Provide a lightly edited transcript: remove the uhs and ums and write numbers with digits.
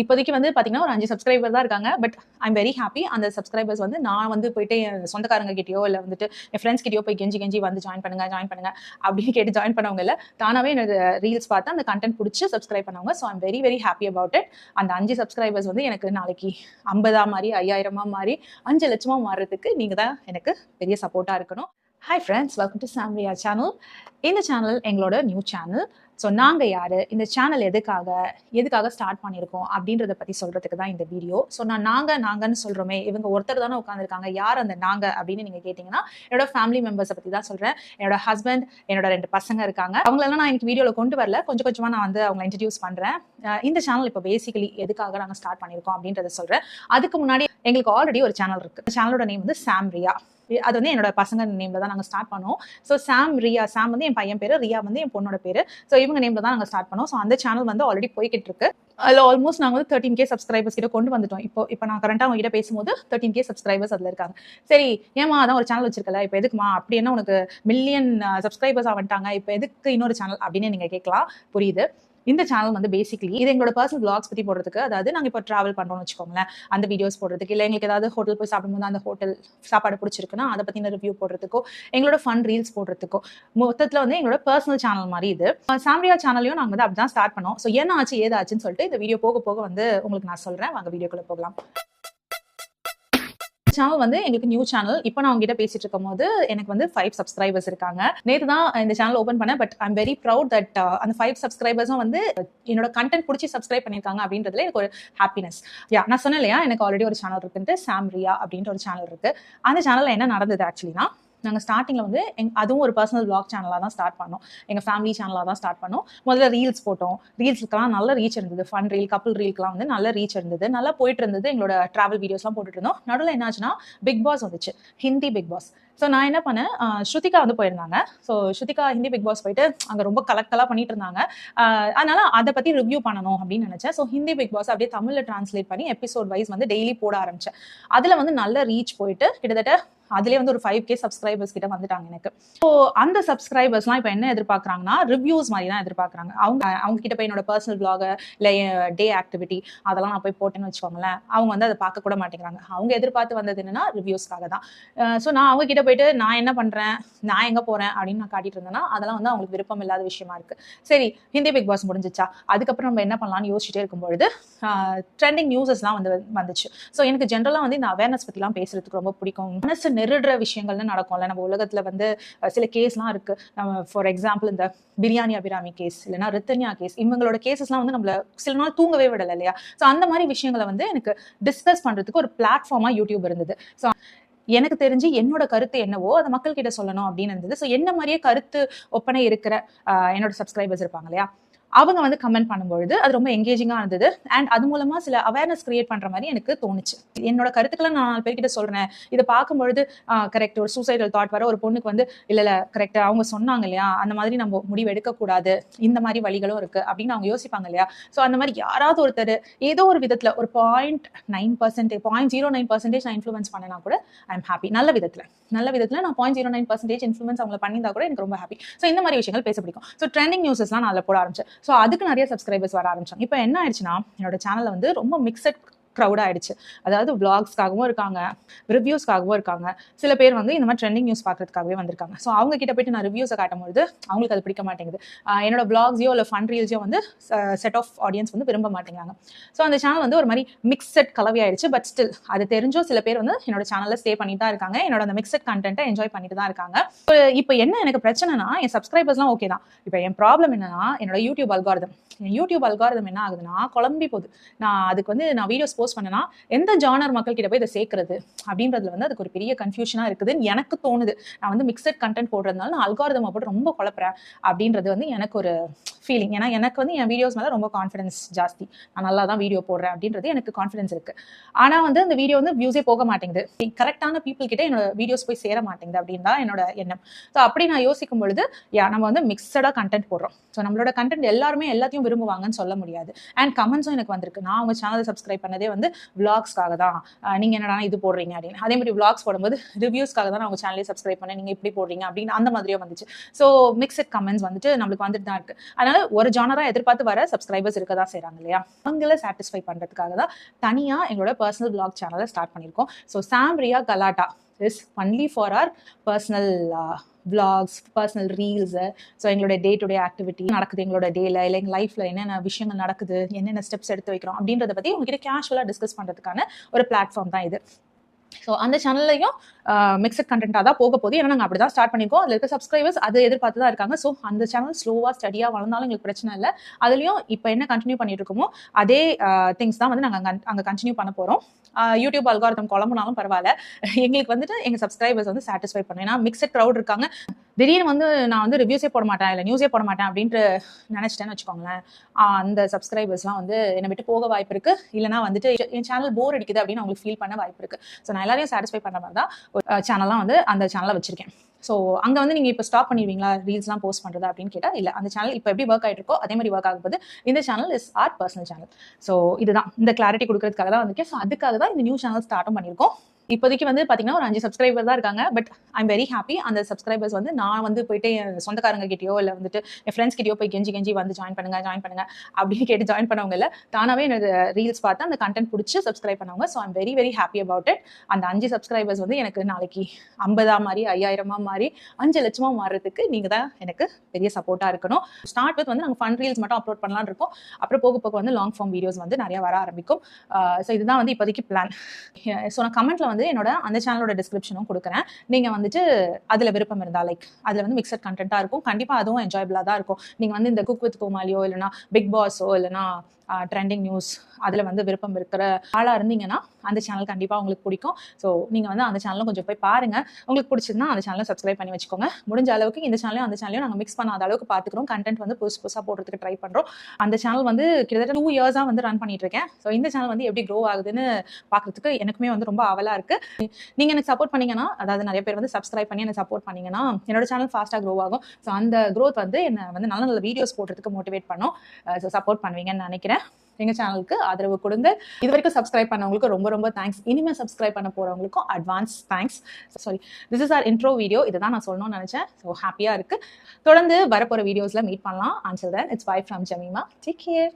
இப்போதைக்கு வந்து பாத்தீங்கன்னா ஒரு 5 சப்ஸ்கிரைபர் தான் இருக்காங்க. But I'm very happy. அந்த சப்ஸ்கிரைபர்ஸ் வந்து நான் வந்து போயிட்டு என் சொந்தக்காரங்க கிட்டயோ இல்ல வந்துட்டு என் ஃப்ரெண்ட்ஸ் கிட்டயோ போய் கெஞ்சி வந்து ஜாயின் பண்ணுங்க அப்படின்னு கேட்டு ஜாயின் பண்ணவங்க இல்ல. தானாவே என்னோட ரீல்ஸ் பார்த்து அந்த கண்டென்ட் பிடிச்சி சப்ஸ்கிரைப் பண்ணவங்க. So I'm very very happy about it. அந்த 5 சப்ஸ்கிரைபர்ஸ் வந்து எனக்கு நாளைக்கு 50 மாறி 5000 மாறி 5 லட்சமா மாறுறதுக்கு நீங்க தான் எனக்கு பெரிய சப்போர்ட்டா இருக்கணும். Hi friends, welcome to Samriya channel. இந்த சேனல் எங்களோட நியூ சேனல். ஸோ நாங்கள் யார், இந்த சேனல் எதுக்காக ஸ்டார்ட் பண்ணியிருக்கோம் அப்படின்றத பற்றி சொல்கிறதுக்கு தான் இந்த வீடியோ. ஸோ நாங்கன்னு சொல்கிறோமே, இவங்க ஒருத்தர் தானே உட்காந்துருக்காங்க, யார் அந்த நாங்கள் அப்படின்னு நீங்கள் கேட்டிங்கன்னா என்னோட ஃபேமிலி மெம்பர்ஸை பற்றி தான் சொல்கிறேன். என்னோட ஹஸ்பண்ட், என்னோட 2 பசங்க இருக்காங்க. அவங்களெல்லாம் நான் எனக்கு வீடியோவில் கொண்டு வரல, கொஞ்சம் கொஞ்சமாக நான் வந்து அவங்களை இன்ட்ரடியூஸ் பண்ணுறேன். இந்த சேனல் இப்போ பேசிக்கலி எதுக்காக நாங்கள் ஸ்டார்ட் பண்ணியிருக்கோம் அப்படின்றத சொல்கிறேன். அதுக்கு முன்னாடி எங்களுக்கு ஆல்ரெடி ஒரு சேனல் இருக்குது. சேனலோட நேம் வந்து சாம்ரியா. அது வந்து என்னோட பசங்க நேம்ல தான் நாங்கள் ஸ்டார்ட் பண்ணோம். ஸோ சாம்ரியா, சாம் வந்து என் பையன் பேர், ரியா வந்து என் பொண்ணோட பேர். ஸோ இவங்க நேம்ல தான் நாங்கள் ஸ்டார்ட் பண்ணோம். ஸோ அந்த சேனல் வந்து ஆல்ரெடி போய்கிட்டு இருக்கு. அதில் ஆல்மோஸ்ட் நாங்கள் வந்து 13K சப்ஸ்கிரைபர்ஸ் கிட்ட கொண்டு வந்துட்டோம். இப்போ நான் கரண்டாக அவங்க கிட்ட பேசும்போது 13K சப்ஸ்கிரைபர்ஸ் அதில் இருக்காங்க. சரி, ஏமா அதான் ஒரு சேனல் வச்சிருக்கல, இப்போ எதுக்குமா அப்படி என்ன உனக்கு மில்லியன் சப்ஸ்கிரைபர்ஸ் ஆகிட்டாங்க, இப்போ எதுக்கு இன்னொரு சேனல் அப்படின்னு நீங்கள் கேட்கலாம். புரியுது. இந்த சேனல் வந்து பேசிக்கலி இது எங்களோட பர்சனல் vlogs பற்றி போடுறதுக்கு, அதாவது நாங்கள் இப்போ ட்ராவல் பண்ணுறோம்னு வச்சுக்கோங்களேன், அந்த வீடியோஸ் போடுறதுக்கு, இல்லை எங்களுக்கு ஏதாவது ஹோட்டல் போய் சாப்பிடும்போது அந்த ஹோட்டல் சாப்பாடு பிடிச்சிருக்குன்னா அதை பற்றின ரிவ்யூ போடுறதுக்கோ, எங்களோட ஃபன் ரீல்ஸ் போடுறதுக்கோ, மொத்தத்தில் வந்து எங்களோட பர்சனல் சேனல் மாதிரி இது. சாம்ரியா சேனலையும் நாங்கள் வந்து அப்படி தான் ஸ்டார்ட் பண்ணோம். ஸோ என்ன ஆச்சு ஏதாச்சுன்னு சொல்லிட்டு இந்த வீடியோ போக போக வந்து உங்களுக்கு நான் சொல்கிறேன். வாங்க வீடியோக்குள்ளே போகலாம். சேனல் வந்து எங்களுக்கு நியூ சேனல். இப்போ நான் உங்ககிட்ட பேசிட்டு இருக்கும் போது எனக்கு வந்து 5 சப்ஸ்கிரைபர்ஸ் இருக்காங்க. நேற்று தான் இந்த சேனல் ஓப்பன் பண்ணேன். But I'm very proud that அந்த 5 சப்ஸ்கிரைபர்ஸும் வந்து என்னோட கண்டென்ட் பிடிச்சி சப்ஸ்கிரைப் பண்ணியிருக்காங்க அப்படின்றதுல எனக்கு ஒரு ஹாப்பினஸ். நான் சொன்னேன் இல்லையா, எனக்கு ஆல்ரெடி ஒரு சேனல் இருக்குன்ட்டு, சாம்ரியா அப்படின்ற ஒரு சேனல் இருக்கு. அந்த சேனல்ல என்ன நடந்தது ஆக்சுவலினா, நாங்கள் ஸ்டார்டிங்கில் வந்து அதுவும் ஒரு பர்சனல் vlog சேனலாக தான் ஸ்டார்ட் பண்ணோம். எங்கள் ஃபேமிலி சேனலாக தான் ஸ்டார்ட் பண்ணோம். முதல்ல ரீல்ஸ் போட்டோம். ரீல்ஸுக்கெல்லாம் நல்ல ரீச் இருந்தது. ஃபன் ரீல், கப்புள் ரீல்க்கெலாம் வந்து நல்ல ரீச் இருந்தது. நல்லா போயிட்டு இருந்தது. எங்களோட ட்ராவல் வீடியோஸ்லாம் போட்டுட்டு இருந்தோம். நடுவில் என்னாச்சுன்னா பிக் பாஸ் வந்துச்சு, ஹிந்தி பிக் பாஸ். ஸோ நான் என்ன பண்ணேன், ஸ்ருதிகா வந்து போயிருந்தாங்க. So Shruthika Hindi Bigg Boss போயிட்டு அங்கே ரொம்ப கலக்கலாக பண்ணிட்டு இருந்தாங்க. அதனால அதை பற்றி ரிவ்யூ பண்ணணும் அப்படின்னு நினச்சேன். ஸோ ஹிந்தி பிக் பாஸ் அப்படியே தமிழில் டிரான்ஸ்லேட் பண்ணி எபிசோட் வைஸ் வந்து டெய்லி போட ஆரம்பித்தேன். அதில் வந்து நல்ல ரீச் போயிட்டு கிட்டத்தட்ட அதுலேயே வந்து ஒரு 5K சப்ஸ்கிரைபர்ஸ் கிட்ட வந்துட்டாங்க எனக்கு. ஸோ அந்த சப்ஸ்கிரைபர்ஸ்லாம் இப்போ என்ன எதிர்பார்க்குறாங்கன்னா, ரிவ்யூஸ் மாதிரி தான் எதிர்பார்க்குறாங்க. அவங்க கிட்ட போய் என்னோட பர்சனல் vlog இல்லை டே ஆக்டிவிட்டி அதெல்லாம் நான் போய் போட்டேன்னு வச்சுக்கோங்களேன், அவங்க வந்து அதை பார்க்க கூட மாட்டேங்கிறாங்க. அவங்க எதிர்பார்த்து வந்தது என்னன்னா ரிவ்யூஸ்க்காக தான். ஸோ நான் அவங்க கிட்ட போயிட்டு நான் என்ன பண்ணுறேன், நான் எங்கே போகிறேன் அப்படின்னு நான் காட்டிட்டு இருந்தேன்னா அதெல்லாம் வந்து அவங்களுக்கு விருப்பம் இல்லாத விஷயமா இருக்குது. சரி, ஹிந்தி பிக் பாஸ் முடிஞ்சிச்சா, அதுக்கப்புறம் நம்ம என்ன பண்ணலாம்னு யோசிச்சுட்டே இருக்கும்பொழுது ட்ரெண்டிங் நியூஸஸ்லாம் வந்துச்சு. ஸோ எனக்கு ஜென்ரலாக வந்து இந்த அவேர்னஸ் பற்றிலாம் பேசுறதுக்கு ரொம்ப பிடிக்கும். மனசு நெருடுற விஷயங்கள்னு நடக்கும்ல நம்ம உலகத்துல வந்து, சில கேஸ்லாம் இருக்கு. நம்ம ஃபார் எக்ஸாம்பிள் இந்த பிரியாணி அபிராமி கேஸ், இல்லைன்னா ரித்தன்யா கேஸ், இவங்களோட கேசஸ்லாம் வந்து நம்மள சில நாள் தூங்கவே விடலை இல்லையா. ஸோ அந்த மாதிரி விஷயங்களை வந்து எனக்கு டிஸ்கஸ் பண்றதுக்கு ஒரு பிளாட்ஃபார்மா யூடியூப் இருந்தது. ஸோ எனக்கு தெரிஞ்சு என்னோட கருத்து என்னவோ அதை மக்கள் கிட்ட சொல்லணும் அப்படின்னு இருந்தது. ஸோ என்ன மாதிரியே கருத்து ஒப்பனை இருக்கிற என்னோட சப்ஸ்கிரைபர்ஸ் இருப்பாங்க இல்லையா, அவங்க வந்து கமெண்ட் பண்ணும்பொழுது அது ரொம்ப எங்கேஜிங்காக இருந்தது. அண்ட் அது மூலமா சில அவேர்னஸ் கிரியேட் பண்ற மாதிரி எனக்கு தோணுச்சு. என்னோட கருத்துக்களை நான் 4 பேர்கிட்ட சொல்றேன். இதை பார்க்கும்பொழுது கரெக்ட், ஒரு சூசைடல் தாட் வர ஒரு பொண்ணுக்கு வந்து இல்லை கரெக்ட் அவங்க சொன்னாங்க இல்லையா, அந்த மாதிரி நம்ம முடிவு எடுக்கக்கூடாது, இந்த மாதிரி வழிகளும் இருக்கு அப்படின்னு அவங்க யோசிப்பாங்க இல்லையா. ஸோ அந்த மாதிரி யாராவது ஒருத்தர் ஏதோ ஒரு விதத்துல ஒரு 0.09% நான் இன்ஃப்ளூயன்ஸ் பண்ணனா கூட ஐ எம் ஹாப்பி. நல்ல விதத்துல நான் 0.09% இன்ஃப்ளூயன்ஸ் அவங்களை பண்ணியிருந்தா கூட எனக்கு ரொம்ப ஹாப்பி. ஸோ இந்த மாதிரி விஷயங்கள் பேச பிடிக்கும். ஸோ ட்ரெண்டிங் நியூஸஸ்லாம் நான் அதில் போட ஆரம்பிச்சேன். ஸோ அதுக்கு நிறைய சப்ஸ்கிரைபர்ஸ் வர ஆரம்பிச்சாங்க. இப்போ என்ன ஆயிடுச்சுன்னா, என்னோட சேனல்ல வந்து ரொம்ப மிக்சட் க்ரௌட் ஆயிடுச்சு. அதாவது vlogsக்காகவும் இருக்காங்க, ரிவ்யூஸ்க்காகவும் இருக்காங்க. சில பேர் வந்து இந்த மாதிரி ட்ரெண்டிங் நியூஸ் பார்க்கறதுக்காகவே வந்திருக்காங்க. ஸோ அவங்க கிட்ட போயிட்டு நான் ரிவ்யூஸை காட்டும்போது அவங்களுக்கு அது பிடிக்க மாட்டேங்குது. என்னோட vlogsயோ இல்லை ஃபன் ரீல்ஸையோ வந்து செட் ஆஃப் ஆடியன்ஸ் வந்து விரும்ப மாட்டேங்கிறாங்க. ஸோ அந்த சேனல் வந்து ஒரு மாதிரி மிக்சட் கலவையாயிடுச்சு. பட் ஸ்டில் அது தெரிஞ்சோ சில பேர் வந்து என்னோட சேனல்ல ஸ்டே பண்ணிட்டு தான் இருக்காங்க. என்னோட அந்த மிக்சட் கண்டென்ட்டை என்ஜாய் பண்ணிட்டு தான் இருக்காங்க. இப்போ என்ன எனக்கு பிரச்சனைனா, என் சப்ஸ்கிரைபர்ஸ்லாம் ஓகே தான். இப்போ என் ப்ராப்ளம் என்னன்னா, என்னோட யூடியூப் அல்காரிதம் என்ன ஆகுதுன்னா குழம்பி போகுது. அதுக்கு வந்து நான் வீடியோஸ் போஸ்ட் பண்ணேன்னா எந்த ஜானர் மக்கள் கிட்ட போய் இதை சேர்க்கறது அப்படின்றதுல வந்து அதுக்கு ஒரு பெரிய கன்ஃபியூஷனா இருக்குதுன்னு எனக்கு தோணுது. நான் வந்து மிக்சட் கண்டென்ட் போடுறதுனால நான் அல்காரிதம் போட்டு ரொம்ப குழப்பறேன் அப்படின்றது வந்து எனக்கு ஒரு ஃபீலிங். ஏன்னா எனக்கு வந்து என் வீடியோஸ் மேலே ரொம்ப கான்ஃபிடன்ஸ் ஜாஸ்தி. நான் நல்லா தான் வீடியோ போடுறேன் அப்படின்றது எனக்கு கான்ஃபிடன்ஸ் இருக்கு. ஆனால் வந்து அந்த வீடியோ வந்து வியூஸே போக மாட்டேங்குது. கரெக்டான பீப்புள் கிட்ட என்னோட வீடியோஸ் போய் சேர மாட்டேங்குது அப்படின்னு தான் என்னோட எண்ணம். ஸோ அப்படி நான் யோசிக்கும் பொழுது நம்ம வந்து மிக்சடாக கண்டென்ட் போடுறோம். ஸோ நம்மளோட கண்டென்ட் எல்லாருமே எல்லாத்தையும் விரும்புவாங்கன்னு சொல்ல முடியாது. அண்ட் கமெண்ட்ஸும் எனக்கு வந்திருக்கு. நான் அவங்க சேனலை சப்ஸ்கிரைப் பண்ணதே வந்து vlogsக்காக தான் நீங்க என்னடா இது போடுறீங்க அப்படின்னு. அதே மாதிரி vlogs போடும்போது ரிவ்யூஸ்க்காக தான் நான் உங்க சேனலே சப்ஸ்கிரைப் பண்ணேன், நீங்க இப்படி போடுறீங்க அப்படின்னு அந்த மாதிரியே வந்துச்சு. ஸோ மிக்சட் கமெண்ட்ஸ் வந்துட்டு நம்மளுக்கு வந்துட்டு தான் இருக்கு. அதனால ஒரு ஜானரா எதிர்பார்த்து வர சப்ஸ்கிரைபர்ஸ் இருக்க தான் செய்றாங்க இல்லையா? அவங்கள சாட்டிஸ்ஃபை பண்றதுக்காக தான் தனியா எங்களோட பர்சனல் vlog சேனலை ஸ்டார்ட் பண்ணியிருக்கோம். ஸோ சாம் ரியா கலாட்டா is only for our personal vlogs, personal reels. So எங்களோட டே டு டே ஆக்டிவிட்டி நடக்குது எங்களோட டேல, இல்லை எங்கள் லைஃப்பில் என்னென்ன விஷயங்கள் நடக்குது, என்னென்ன ஸ்டெப்ஸ் எடுத்து வைக்கிறோம் அப்படின்றத பற்றி உங்ககிட்ட கேஷுவலாக டிஸ்கஸ் பண்ணுறதுக்கான ஒரு பிளாட்ஃபார்ம் தான் இது. ஸோ அந்த சேனல்லையும் மிக்சட் கண்டென்ட்டாக தான் போக போகுது. ஏன்னா நாங்கள் அப்படி தான் ஸ்டார்ட் பண்ணியிருக்கோம். அதில் இருக்க சப்ஸ்கிரைபர்ஸ் அதை எதிர்பார்த்து தான் இருக்காங்க. ஸோ அந்த சேனல் ஸ்லோவாக ஸ்டடியாக வளர்ந்தாலும் எங்களுக்கு பிரச்சனை இல்லை. அதுலேயும் இப்போ என்ன கண்டினியூ பண்ணிட்டு இருக்கோமோ அதே திங்ஸ் தான் வந்து நாங்கள் அங்கே கண்டினியூ பண்ண போகிறோம். யூடியூப் அல்காரிதம் குழம்புனாலும் பரவாயில்ல, எங்களுக்கு வந்துட்டு எங்கள் சப்ஸ்கிரைபர்ஸ் வந்து சாட்டிஸ்ஃபை பண்ணும். ஏன்னா மிக்சட் க்ரௌட் இருக்காங்க. திடீர்னு வந்து நான் வந்து ரிவ்யூஸே போட மாட்டேன், இல்லை நியூஸே போட மாட்டேன் அப்படின்ட்டு நினச்சிட்டேன்னு வச்சுக்கோங்களேன், அந்த சப்ஸ்கிரைபர்ஸ்லாம் வந்து என்னை விட்டு போக வாய்ப்பு இருக்கு. இல்லைனா வந்துட்டு என் சேனல் போர் அடிக்குது அப்படின்னு அவங்களுக்கு ஃபீல் பண்ண வாய்ப்பு இருக்கு. ஸோ நான் எல்லாரையும் சாட்டிஸ்ஃபை பண்ணுற மாதிரி தான் ஒரு சேனல்லாம் வந்து அந்த சேனலை வச்சிருக்கேன். ஸோ அங்கே வந்து நீங்கள் இப்போ ஸ்டாப் பண்ணிடுவீங்களா ரீல்ஸ்லாம் போஸ்ட் பண்ணுறது அப்படின்னு கேட்டால் இல்லை. அந்த சேனல் இப்போ எப்படி ஒர்க் ஆகிட்டு இருக்கோ அதே மாதிரி ஒர்க் ஆகும்போது இந்த channel is our personal channel. So இதுதான் இந்த கிளாரிட்டி கொடுக்கறதுக்காக தான் வந்துருக்கேன். ஸோ அதுக்காக தான் இந்த நியூ சேனல் ஸ்டார்ட்டும் பண்ணியிருக்கோம். இப்போதைக்கு வந்து பார்த்தீங்கன்னா ஒரு 5 சப்ஸ்கிரைபர் தான் இருக்காங்க. But I'm very happy. அந்த சப்ஸ்கிரைபர்ஸ் வந்து நான் வந்து போயிட்டு என் சொந்தக்காரங்க கிட்டயோ இல்லை வந்துட்டு என் ஃப்ரெண்ட்ஸ் கிட்டயோ போய் கெஞ்சி வந்து ஜாயின் பண்ணுங்க அப்படின்னு கேட்டு ஜாயின் பண்ணவங்க இல்லை, தானாகவே என்னோட ரீல்ஸ் பார்த்து அந்த கண்டென்ட் பிடிச்சி சப்ஸ்கிரைப் பண்ணவங்க. So I'm very very happy about it. அந்த 5 சப்ஸ்கிரைபர்ஸ் வந்து எனக்கு நாளைக்கு 50 மாறி 5000 மாறி 5 லட்சமா மாறுறதுக்கு நீங்கள் தான் எனக்கு பெரிய சப்போர்ட்டாக இருக்கணும். ஸ்டார்ட் வித் வந்து நாங்கள் ஃபன் ரீல்ஸ் மட்டும் அப்லோட் பண்ணலான்னு இருக்கோம். அப்புறம் போக போக வந்து லாங் ஃபார்ம் வீடியோஸ் வந்து நிறைய வர ஆரம்பிக்கும். ஸோ இதுதான் வந்து இப்போதைக்கு பிளான். ஸோ நான் கமெண்ட்ல வந்து என்னோட அந்த சேனலோட டிஸ்கிரிப்ஷனும் கொடுக்குறேன். நீங்கள் வந்துட்டு அதில் விருப்பம் இருந்தா லைக் அதில் வந்து மிக்சட் கண்டென்ட்டாக இருக்கும். கண்டிப்பாக அதுவும் என்ஜாயபிளாக தான் இருக்கும். நீங்கள் வந்து இந்த குக் வித் கோமாலியோ இல்லைனா பிக் பாஸோ இல்லைனா ட்ரெண்டிங் நியூஸ் அதில் வந்து விருப்பம் இருக்கிற ஆளாக இருந்தீங்கன்னா அந்த சேனல் கண்டிப்பாக உங்களுக்கு பிடிக்கும். ஸோ நீங்கள் வந்து அந்த சேனலும் கொஞ்சம் போய் பாருங்கள். உங்களுக்கு பிடிச்சிருந்தா அந்த சேனலை சப்ஸ்கிரைப் பண்ணி வச்சுக்கோங்க. முடிஞ்ச அளவுக்கு இந்த சேனலையும் அந்த சேனலையும் நாங்கள் மிக்ஸ் பண்ணாத அளவுக்கு பார்த்துக்கிறோம். கண்டென்ட் வந்து புதுசாக போடுறதுக்கு ட்ரை பண்ணுறோம். அந்த சேனல் வந்து கிட்டத்தட்ட 2 இயர்ஸாக வந்து ரன் பண்ணிட்டு இருக்கேன். ஸோ இந்த சேனல் வந்து எப்படி க்ரோ ஆகுதுன்னு பார்க்குறதுக்கு எனக்குமே வந்து ரொம்ப ஆவலாக இருக்குது. நீங்கள் எனக்கு சப்போர்ட் பண்ணீங்கன்னா, அதாவது நிறைய பேர் வந்து சப்ஸ்கிரைப் பண்ணி எனக்கு சப்போர்ட் பண்ணீங்கன்னா என்னோட சேனல் ஃபாஸ்ட்டாக க்ரோ ஆகும். ஸோ அந்த க்ரோத் வந்து என்னை வந்து நல்ல நல்ல வீடியோஸ் போடுறதுக்கு மோட்டிவேட் பண்ணும். ஸோ சப்போர்ட் பண்ணுவீங்கன்னு நினைக்கிறேன். எங்கள் சேனலுக்கு ஆதரவு கொடுங்க. இது வரைக்கும் சப்ஸ்கிரைப் பண்ணவங்களுக்கு ரொம்ப ரொம்ப தேங்க்ஸ். இனிமேல் சப்ஸ்கிரைப் பண்ண போகிறவங்களுக்கும் advance thanks. Sorry, this is our intro video. இதை தான் நான் சொல்லணும்னு நினச்சேன். ஸோ ஹாப்பியாக இருக்குது. தொடர்ந்து வரப்போகிற வீடியோஸில் மீட் பண்ணலாம். Until then, it's bye from Jamima. Take care.